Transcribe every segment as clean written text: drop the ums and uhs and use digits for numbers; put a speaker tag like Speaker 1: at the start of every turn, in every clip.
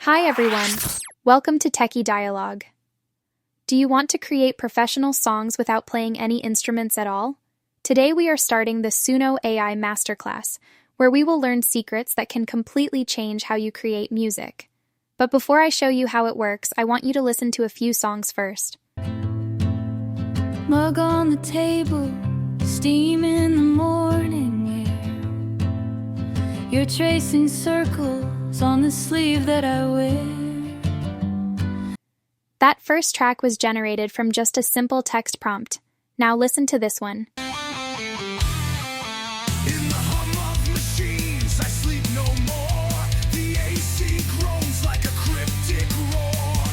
Speaker 1: Hi everyone, welcome to Techie Dialogue. Do you want to create professional songs without playing any instruments at all? Today we are starting the Suno AI Masterclass, where we will learn secrets that can completely change how you create music. But before I show you how it works, I want you to listen to a few songs first.
Speaker 2: Mug on the table, steam in the morning air. You're tracing circles on the sleeve that I wear.
Speaker 1: That first track was generated from just a simple text prompt. Now listen to this one.
Speaker 3: In the hum of machines, I sleep no more. The AC groans like a cryptic roar.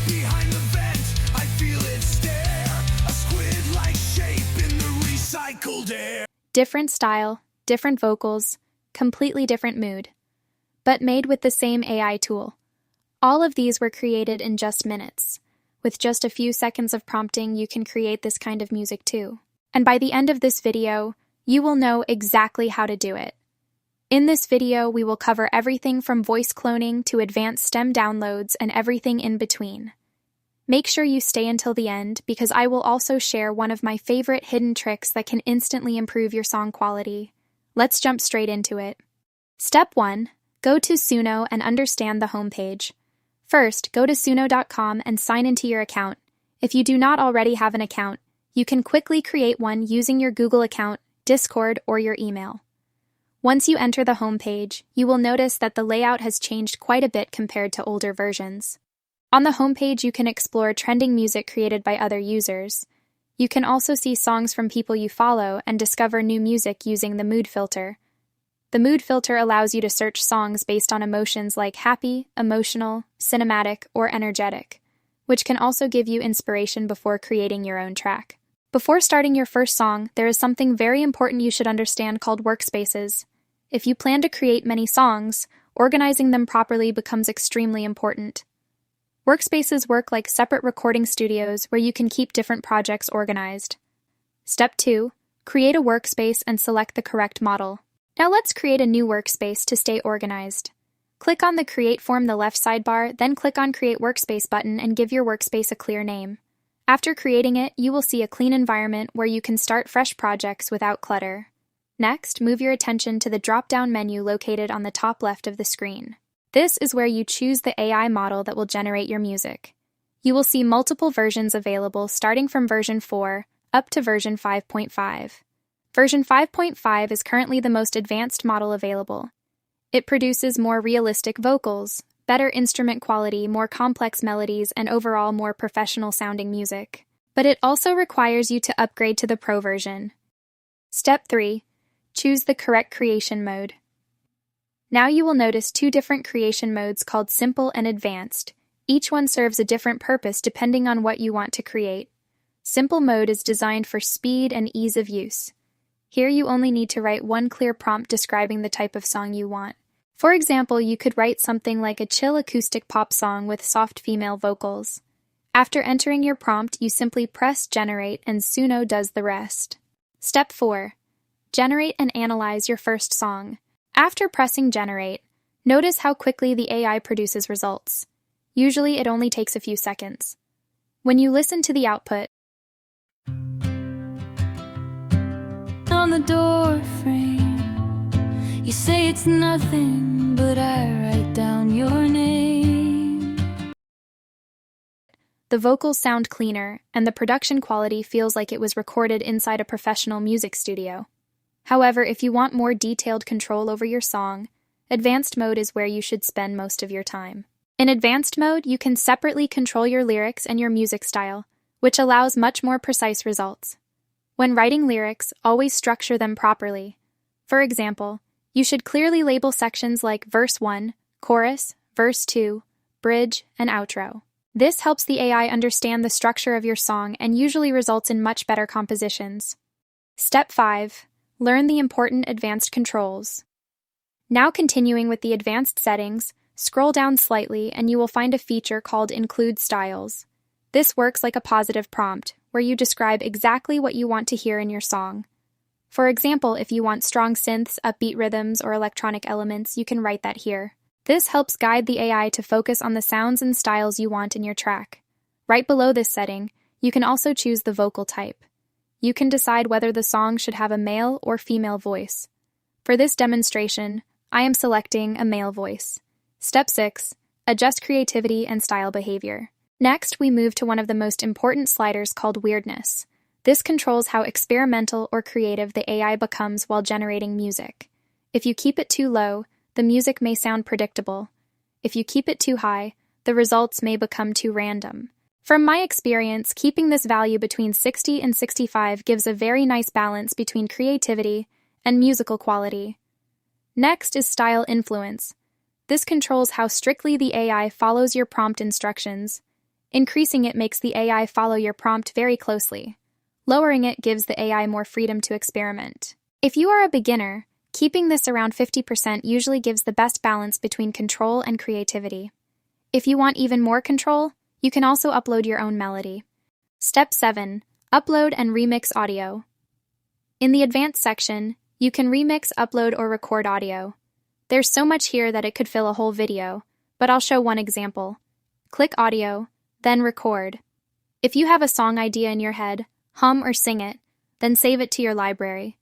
Speaker 3: Behind the vent, I feel it stare. A squid-like shape in the recycled air.
Speaker 1: Different style, different vocals, completely different mood. But made with the same AI tool. All of these were created in just minutes. With just a few seconds of prompting, you can create this kind of music too. And by the end of this video, you will know exactly how to do it. In this video, we will cover everything from voice cloning to advanced stem downloads and everything in between. Make sure you stay until the end because I will also share one of my favorite hidden tricks that can instantly improve your song quality. Let's jump straight into it. Step 1. Go to Suno and understand the homepage. First, go to suno.com and sign into your account. If you do not already have an account, you can quickly create one using your Google account, Discord, or your email. Once you enter the homepage, you will notice that the layout has changed quite a bit compared to older versions. On the homepage, you can explore trending music created by other users. You can also see songs from people you follow and discover new music using the mood filter. The mood filter allows you to search songs based on emotions like happy, emotional, cinematic, or energetic, which can also give you inspiration before creating your own track. Before starting your first song, there is something very important you should understand called Workspaces. If you plan to create many songs, organizing them properly becomes extremely important. Workspaces work like separate recording studios where you can keep different projects organized. Step 2. Create a workspace and select the correct model. Now let's create a new workspace to stay organized. Click on the Create form the left sidebar, then click on Create Workspace button and give your workspace a clear name. After creating it, you will see a clean environment where you can start fresh projects without clutter. Next, move your attention to the drop-down menu located on the top left of the screen. This is where you choose the AI model that will generate your music. You will see multiple versions available starting from version 4 up to version 5.5. Version 5.5 is currently the most advanced model available. It produces more realistic vocals, better instrument quality, more complex melodies, and overall more professional-sounding music. But it also requires you to upgrade to the Pro version. Step 3. Choose the correct creation mode. Now you will notice two different creation modes called Simple and Advanced. Each one serves a different purpose depending on what you want to create. Simple mode is designed for speed and ease of use. Here you only need to write one clear prompt describing the type of song you want. For example, you could write something like a chill acoustic pop song with soft female vocals. After entering your prompt, you simply press Generate and Suno does the rest. Step 4. Generate and analyze your first song. After pressing Generate, notice how quickly the AI produces results. Usually it only takes a few seconds. When you listen to the output,
Speaker 2: On the door frame, you say it's nothing, but I write down your name.
Speaker 1: the vocals sound cleaner, and the production quality feels like it was recorded inside a professional music studio. However, if you want more detailed control over your song, advanced mode is where you should spend most of your time. In advanced mode, you can separately control your lyrics and your music style, which allows much more precise results. When writing lyrics, always structure them properly. For example, you should clearly label sections like verse 1, chorus, verse 2, bridge, and outro. This helps the AI understand the structure of your song and usually results in much better compositions. Step 5. Learn the important advanced controls. Now continuing with the advanced settings, scroll down slightly and you will find a feature called Include Styles. This works like a positive prompt, where you describe exactly what you want to hear in your song. For example, if you want strong synths, upbeat rhythms, or electronic elements, you can write that here. This helps guide the AI to focus on the sounds and styles you want in your track. Right below this setting, you can also choose the vocal type. You can decide whether the song should have a male or female voice. For this demonstration, I am selecting a male voice. Step 6. Adjust creativity and style behavior. Next, we move to one of the most important sliders called Weirdness. This controls how experimental or creative the AI becomes while generating music. If you keep it too low, the music may sound predictable. If you keep it too high, the results may become too random. From my experience, keeping this value between 60 and 65 gives a very nice balance between creativity and musical quality. Next is Style Influence. This controls how strictly the AI follows your prompt instructions. Increasing it makes the AI follow your prompt very closely. Lowering it gives the AI more freedom to experiment. If you are a beginner, keeping this around 50% usually gives the best balance between control and creativity. If you want even more control, you can also upload your own melody. Step 7. Upload and remix audio. In the advanced section, you can remix, upload, or record audio. There's so much here that it could fill a whole video, but I'll show one example. Click Audio, then Record. If you have a song idea in your head, hum or sing it, then save it to your library.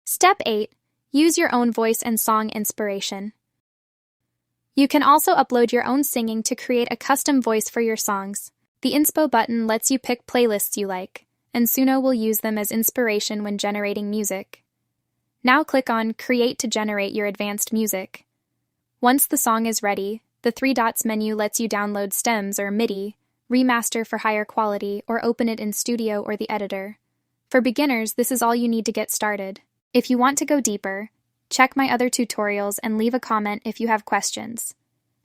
Speaker 1: Step 8. Use your own voice and song inspiration. You can also upload your own singing to create a custom voice for your songs. The Inspo button lets you pick playlists you like, and Suno will use them as inspiration when generating music. Now click on Create to generate your advanced music. Once the song is ready, the 3 dots menu lets you download stems or MIDI, remaster for higher quality, or open it in Studio or the editor. For beginners, this is all you need to get started. If you want to go deeper, check my other tutorials and leave a comment if you have questions.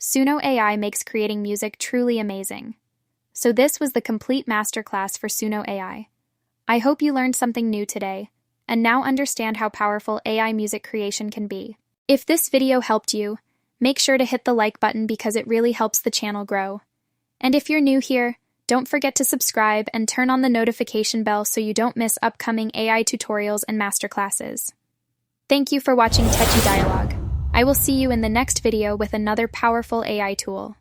Speaker 1: Suno AI makes creating music truly amazing. So this was the complete masterclass for Suno AI. I hope you learned something new today, and now understand how powerful AI music creation can be. If this video helped you, make sure to hit the like button because it really helps the channel grow. And if you're new here, don't forget to subscribe and turn on the notification bell so you don't miss upcoming AI tutorials and masterclasses. Thank you for watching Techie Dialogue. I will see you in the next video with another powerful AI tool.